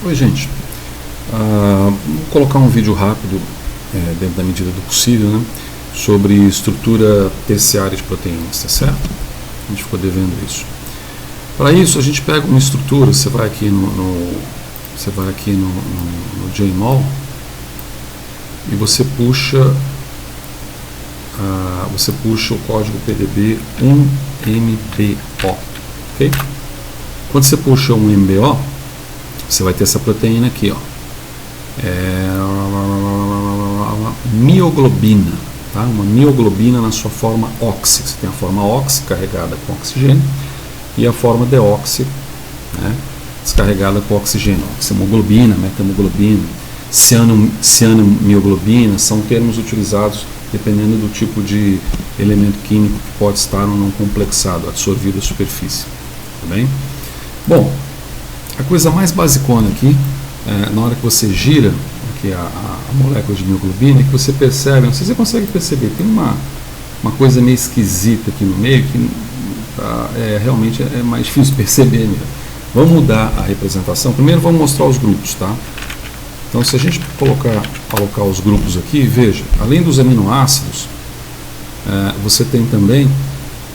Oi, gente. Vou colocar um vídeo rápido, dentro da medida do possível, né, sobre estrutura terciária de proteínas, tá certo? A gente ficou devendo isso. Para isso, a gente pega uma estrutura, você vai aqui no JMOL e você puxa o código PDB 1MBO, ok? Quando você puxa um MBO, você vai ter essa proteína aqui, ó. Mioglobina, tá? Uma mioglobina na sua forma oxi. Você tem a forma oxi carregada com oxigênio e a forma deoxi, né, descarregada com oxigênio. Oximoglobina, metamoglobina, cianomioglobina são termos utilizados dependendo do tipo de elemento químico que pode estar ou não complexado, absorvido à superfície. Tá bem? Bom, a coisa mais basicona aqui, na hora que você gira aqui a molécula de mioglobina, que você percebe, não sei se você consegue perceber, tem uma coisa meio esquisita aqui no meio que realmente é mais difícil perceber mesmo. Vamos mudar a representação. Primeiro vamos mostrar os grupos, tá? Então, se a gente colocar os grupos aqui, veja, além dos aminoácidos, você tem também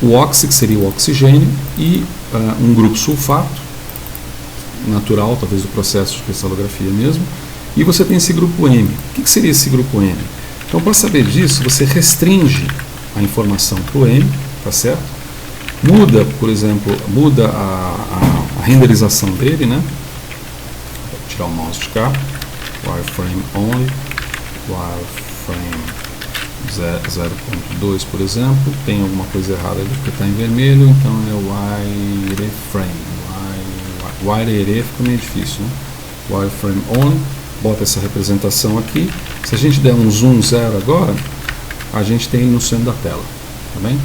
o oxi, que seria o oxigênio, e um grupo sulfato, natural, talvez do processo de cristalografia mesmo, e você tem esse grupo M. O que seria esse grupo M? Então, para saber disso, você restringe a informação para o M, tá certo? Muda, por exemplo, a renderização dele, né? Vou tirar o mouse de cá. Wireframe only, wireframe 0.2, por exemplo. Tem alguma coisa errada ali porque está em vermelho, então é wireframe. Wireframe fica meio difícil, né? Wireframe on, bota essa representação aqui. Se a gente der um zoom 0 agora, a gente tem ele no centro da tela, tá bem?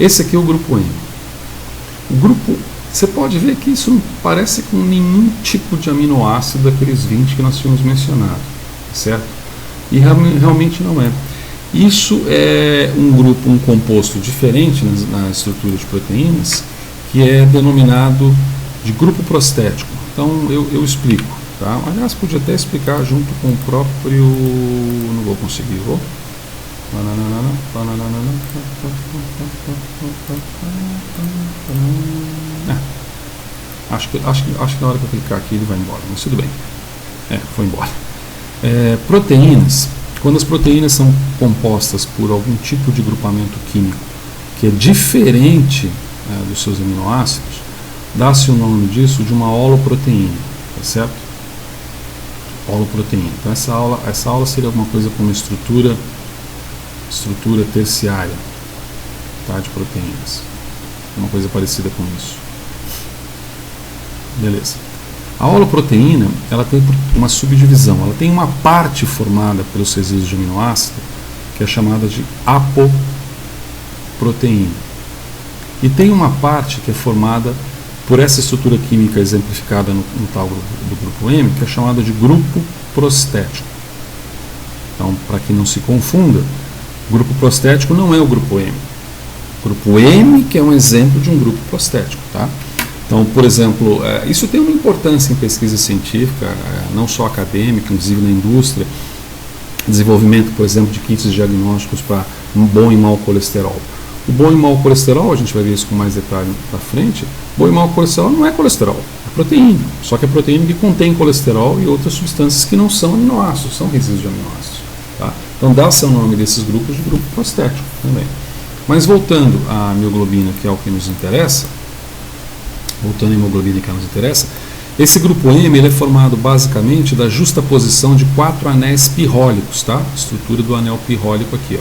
Esse aqui é o grupo M. O grupo, você pode ver que isso não parece com nenhum tipo de aminoácido daqueles 20 que nós tínhamos mencionado, certo? E realmente não é. Isso é um composto diferente na estrutura de proteínas, que é denominado de grupo prostético. Então eu explico, tá? Aliás, podia até explicar junto com o próprio... não vou conseguir, vou? Acho que na hora que eu clicar aqui ele vai embora, mas tudo bem. Foi embora. Proteínas. Quando as proteínas são compostas por algum tipo de grupamento químico que é diferente dos seus aminoácidos, dá-se o nome disso de uma holoproteína, tá certo? Holoproteína. Então essa aula seria alguma coisa como estrutura terciária, tá, de proteínas. Uma coisa parecida com isso. Beleza. A holoproteína, ela tem uma subdivisão. Ela tem uma parte formada pelos resíduos de aminoácido, que é chamada de apoproteína. E tem uma parte que é formada por essa estrutura química exemplificada no tal do grupo M, que é chamada de grupo prostético. Então, para que não se confunda, o grupo prostético não é o grupo M. O grupo M que é um exemplo de um grupo prostético, tá? Então, por exemplo, isso tem uma importância em pesquisa científica, não só acadêmica, inclusive na indústria, desenvolvimento, por exemplo, de kits diagnósticos para um bom e mau colesterol. O bom e mau colesterol, a gente vai ver isso com mais detalhe para frente, bom e mau colesterol não é colesterol, é proteína, só que é proteína que contém colesterol e outras substâncias que não são aminoácidos, são resíduos de aminoácidos, tá? Então dá-se o nome desses grupos de grupo prostético também. Mas voltando à mioglobina, que é o que nos interessa, esse grupo M ele é formado basicamente da justaposição de 4 anéis pirrólicos, tá? Estrutura do anel pirrólico aqui, ó.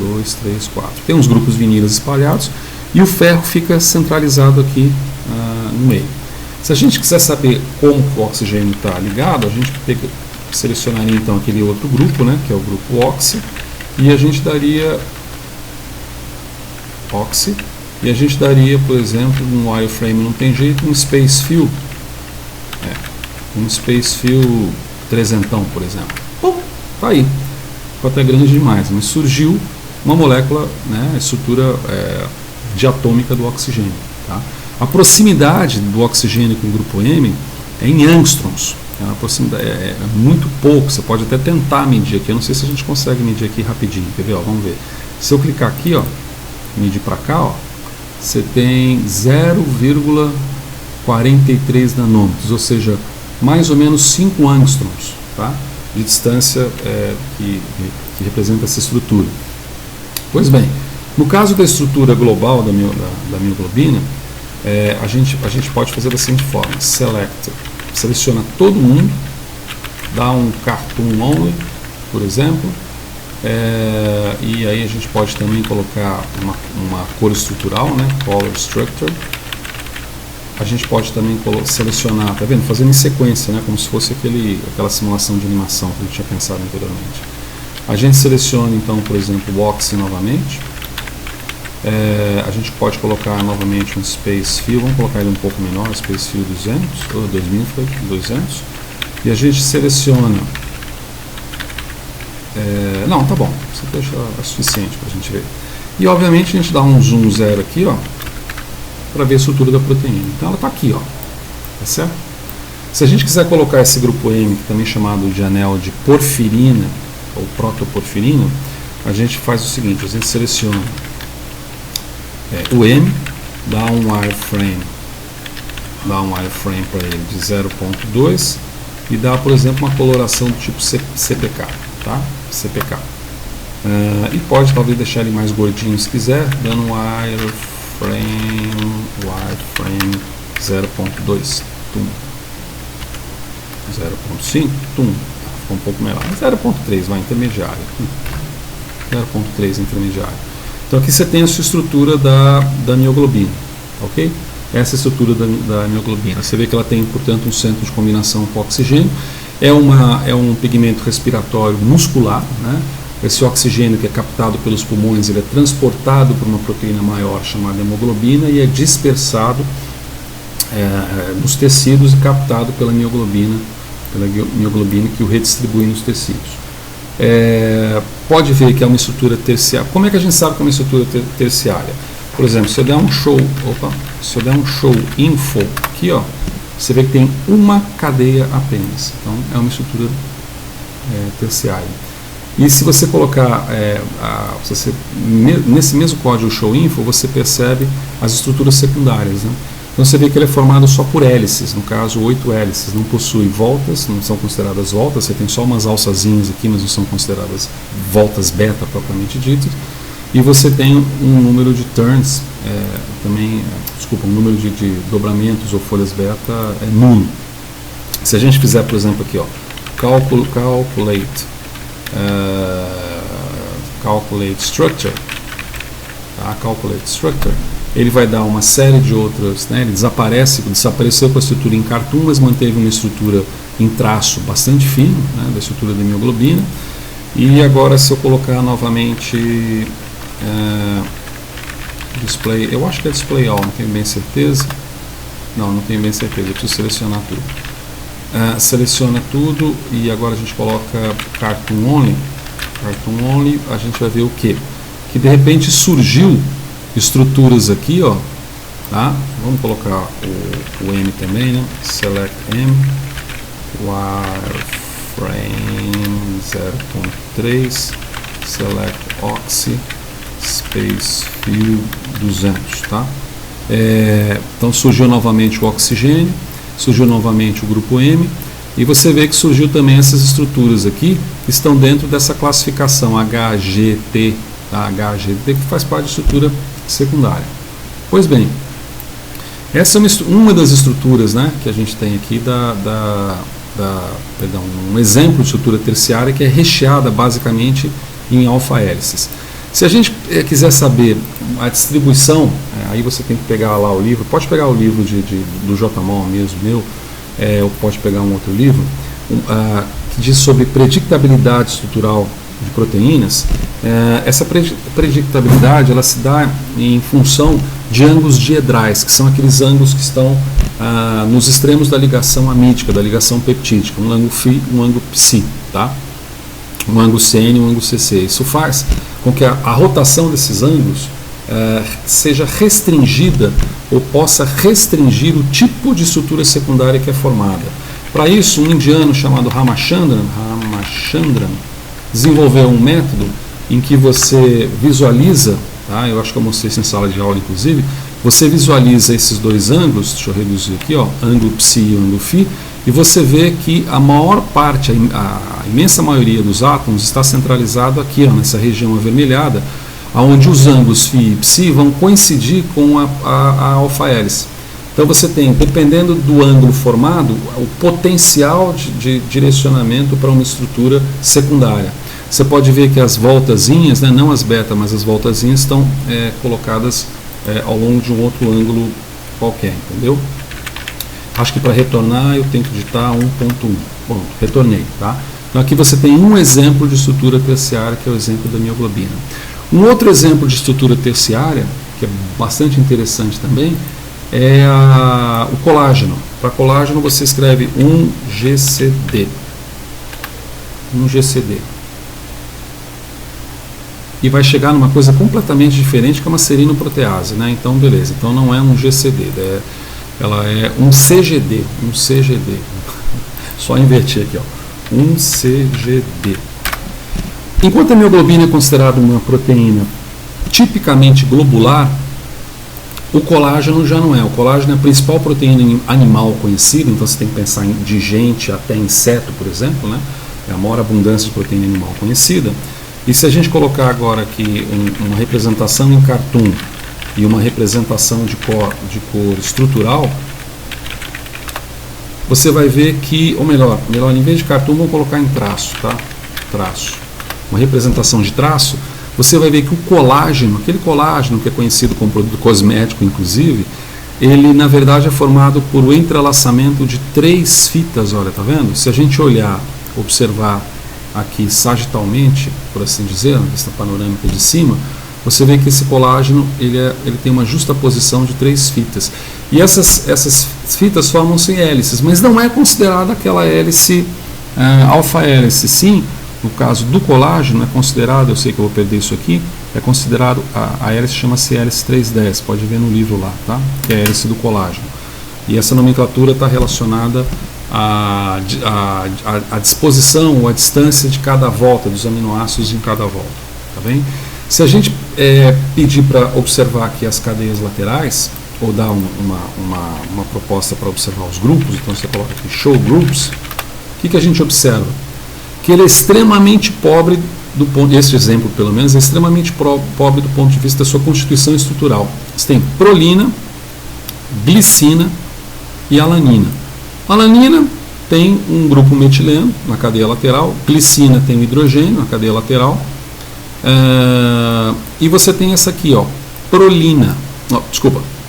1, 2, 3, 4. Tem uns grupos vinilas espalhados e o ferro fica centralizado aqui no meio. Se a gente quiser saber como o oxigênio está ligado, a gente selecionaria então aquele outro grupo, né, que é o grupo oxi, e a gente daria oxi. E a gente daria, por exemplo, um wireframe não tem jeito, um space fill. Um space fill trezentão, por exemplo. Tá aí. Ficou até grande demais, mas surgiu uma molécula, né, a estrutura diatômica do oxigênio. Tá? A proximidade do oxigênio com o grupo M é em angstroms. É uma proximidade, é muito pouco. Você pode até tentar medir aqui. Eu não sei se a gente consegue medir aqui rapidinho. Quer ver? Ó, vamos ver. Se eu clicar aqui, ó, medir para cá, ó, você tem 0,43 nanômetros, ou seja, mais ou menos 5 angstroms, tá? De distância que representa essa estrutura. Pois bem, no caso da estrutura global da mioglobina, a gente pode fazer da seguinte forma: seleciona todo mundo, dá um cartoon only, por exemplo, e aí a gente pode também colocar uma cor estrutural, né, color structure. A gente pode também selecionar, tá vendo? Fazendo em sequência, né, como se fosse aquela simulação de animação que a gente tinha pensado anteriormente. A gente seleciona então, por exemplo, o Oxy novamente. A gente pode colocar novamente um Space Fill, vamos colocar ele um pouco menor, Space Fill 200, ou 2000, foi 200. E a gente seleciona. Não, tá bom, isso aqui é suficiente para a gente ver. E obviamente a gente dá um zoom zero aqui, ó, para ver a estrutura da proteína. Então ela está aqui, ó, tá certo? Se a gente quiser colocar esse grupo M, que também é chamado de anel de porfirina, ou protoporfirina, a gente faz o seguinte: a gente seleciona o M, dá um wireframe para ele de 0.2 e dá, por exemplo, uma coloração do tipo CPK, tá? CPK. E pode talvez deixar ele mais gordinho se quiser, dando um wireframe 0.2, 0.5, ficou um pouco menor, 0.3, vai, intermediário, 0.3 intermediário. Então aqui você tem a sua estrutura da mioglobina, ok? Essa é a estrutura da mioglobina. Você vê que ela tem, portanto, um centro de combinação com oxigênio. É um pigmento respiratório muscular, né? Esse oxigênio que é captado pelos pulmões, ele é transportado por uma proteína maior chamada hemoglobina e é dispersado nos tecidos e captado pela mioglobina que o redistribui nos tecidos. Pode ver que é uma estrutura terciária. Como é que a gente sabe que é uma estrutura terciária? Por exemplo, se eu der um show info aqui, ó, você vê que tem uma cadeia apenas. Então é uma estrutura terciária. E se você colocar nesse mesmo código show info, você percebe as estruturas secundárias, né? Então você vê que ele é formado só por hélices, no caso 8 hélices, não possui voltas, não são consideradas voltas, você tem só umas alçazinhas aqui, mas não são consideradas voltas beta propriamente ditas, e você tem um número de turns, um número de dobramentos ou folhas beta nulo. Se a gente fizer, por exemplo, aqui, ó, calculate structure, tá? Calculate structure, ele vai dar uma série de outras, né? Ele desapareceu com a estrutura em cartoon, mas manteve uma estrutura em traço bastante fino, né? Da estrutura da mioglobina. E agora, se eu colocar novamente display, eu acho que é display all, não tenho bem certeza. Não tenho bem certeza, eu preciso selecionar tudo. Seleciona tudo e agora a gente coloca cartoon only. Cartoon only, a gente vai ver o quê? Que de repente surgiu estruturas aqui, ó, tá? Vamos colocar o M também, né? Select M, wireframe 0.3, select oxy, space fill 200, tá? Então surgiu novamente o oxigênio, surgiu novamente o grupo M, e você vê que surgiu também essas estruturas aqui, que estão dentro dessa classificação HGT, tá? HGT, que faz parte da estrutura secundária. Pois bem, essa é uma das estruturas, né, que a gente tem aqui um exemplo de estrutura terciária que é recheada basicamente em alfa-hélices. Se a gente quiser saber a distribuição, aí você tem que pegar lá o livro, pode pegar o livro do JMOL mesmo, ou pode pegar um outro livro, que diz sobre predictabilidade estrutural de proteínas. Essa predictabilidade ela se dá em função de ângulos diedrais, que são aqueles ângulos que estão nos extremos da ligação amídica, da ligação peptídica, um ângulo φ, um ângulo psi, tá? Um ângulo CN e um ângulo CC. Isso faz com que a rotação desses ângulos seja restringida ou possa restringir o tipo de estrutura secundária que é formada. Para isso, um indiano chamado Ramachandran desenvolveu um método em que você visualiza, tá? Eu acho que eu mostrei isso em sala de aula, inclusive, você visualiza esses dois ângulos, deixa eu reduzir aqui, ó, ângulo psi e ângulo φ, e você vê que a maior parte, a imensa maioria dos átomos está centralizado aqui, ó, nessa região avermelhada, onde os ângulos φ e psi vão coincidir com a alfa-hélice. Então você tem, dependendo do ângulo formado, o potencial de direcionamento para uma estrutura secundária. Você pode ver que as voltazinhas, né, não as beta, mas as voltazinhas estão colocadas ao longo de um outro ângulo qualquer, entendeu? Acho que para retornar eu tenho que digitar 1.1. Bom, retornei, tá? Então aqui você tem um exemplo de estrutura terciária, que é o exemplo da mioglobina. Um outro exemplo de estrutura terciária, que é bastante interessante também, é o colágeno. Para colágeno você escreve 1GCD. 1GCD. E vai chegar numa coisa completamente diferente, que é uma serinoprotease, né? Então, beleza. Então não é um GCD, ela é um CGD. Um CGD. Só invertir aqui, ó. Um CGD. Enquanto a mioglobina é considerada uma proteína tipicamente globular, o colágeno já não é. O colágeno é a principal proteína animal conhecida, então você tem que pensar de gente até inseto, por exemplo, né? É a maior abundância de proteína animal conhecida. E se a gente colocar agora aqui uma representação em cartoon e uma representação de cor estrutural, você vai ver que, ou melhor, em vez de cartoon, vamos colocar em traço, tá? Traço. Uma representação de traço, você vai ver que o colágeno, aquele colágeno que é conhecido como produto cosmético, inclusive, ele na verdade é formado por o entrelaçamento de 3 fitas, olha, tá vendo? Se a gente olhar, observar aqui sagitalmente, por assim dizer, na vista panorâmica de cima, você vê que esse colágeno ele tem uma justaposição de 3 fitas. E essas fitas formam-se hélices, mas não é considerada aquela hélice alfa-hélice. Sim, no caso do colágeno, é considerado, eu sei que eu vou perder isso aqui, é considerado, a hélice chama-se hélice 310, pode ver no livro lá, tá? Que é a hélice do colágeno. E essa nomenclatura está relacionada à disposição ou à distância de cada volta, dos aminoácidos em cada volta, tá bem? Se a gente pedir para observar aqui as cadeias laterais, ou dar uma proposta para observar os grupos, então você coloca aqui Show Groups, o que a gente observa? Que ele é extremamente pobre do ponto, este exemplo pelo menos, é extremamente pobre do ponto de vista da sua constituição estrutural. Você tem prolina, glicina e alanina. Alanina tem um grupo metileno na cadeia lateral, glicina tem o hidrogênio na cadeia lateral, e você tem essa aqui, ó, prolina,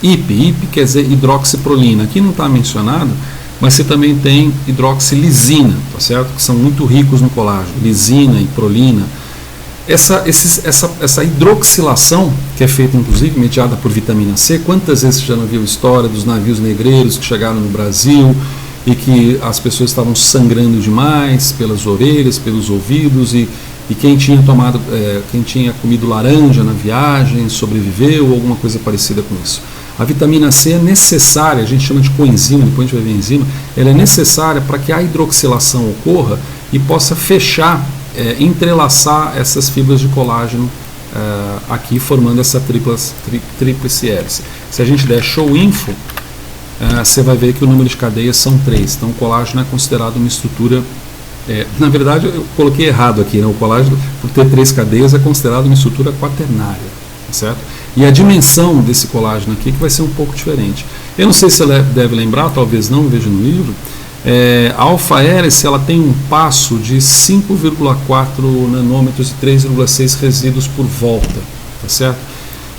IP quer dizer hidroxiprolina, aqui não está mencionado, mas você também tem hidroxilisina, tá certo? Que são muito ricos no colágeno, lisina e prolina. Essa hidroxilação, que é feita inclusive mediada por vitamina C, quantas vezes você já não viu a história dos navios negreiros que chegaram no Brasil e que as pessoas estavam sangrando demais pelas orelhas, pelos ouvidos, e quem tinha quem tinha comido laranja na viagem sobreviveu, ou alguma coisa parecida com isso. A vitamina C é necessária, a gente chama de coenzima, depois a gente vai ver enzima, ela é necessária para que a hidroxilação ocorra e possa fechar, entrelaçar essas fibras de colágeno aqui, formando essa tríplice hélice. Se a gente der show info, você vai ver que o número de cadeias são 3, então o colágeno é considerado uma estrutura, na verdade eu coloquei errado aqui, né? O colágeno, por ter 3 cadeias, é considerado uma estrutura quaternária, certo? E a dimensão desse colágeno aqui que vai ser um pouco diferente. Eu não sei se você deve lembrar, talvez não, veja no livro, a alfa-hélice ela tem um passo de 5,4 nanômetros e 3,6 resíduos por volta, tá certo?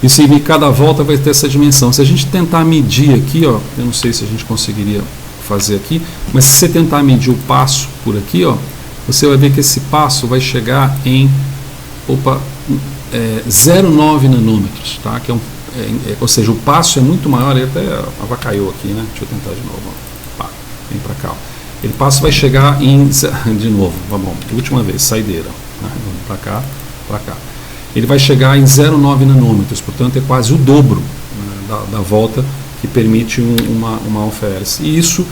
Isso em cada volta vai ter essa dimensão. Se a gente tentar medir aqui, ó, eu não sei se a gente conseguiria fazer aqui, mas se você tentar medir o passo por aqui, ó, você vai ver que esse passo vai chegar em 0,9 nanômetros, tá? Que ou seja, o passo é muito maior, ele até avacaiou aqui, né? Deixa eu tentar de novo. Pá, vem para cá. Ele passo vai chegar em, de novo, vamos, última vez, saideira, né? Vamos para cá, para cá. Ele vai chegar em 0,9 nanômetros, portanto é quase o dobro, né, da volta que permite uma alfa-hélice. E isso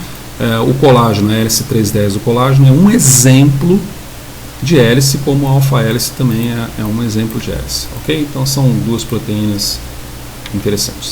O colágeno, a hélice 310 do colágeno, é um exemplo de hélice, como a alfa-hélice também é um exemplo de hélice. Ok? Então são duas proteínas interessantes.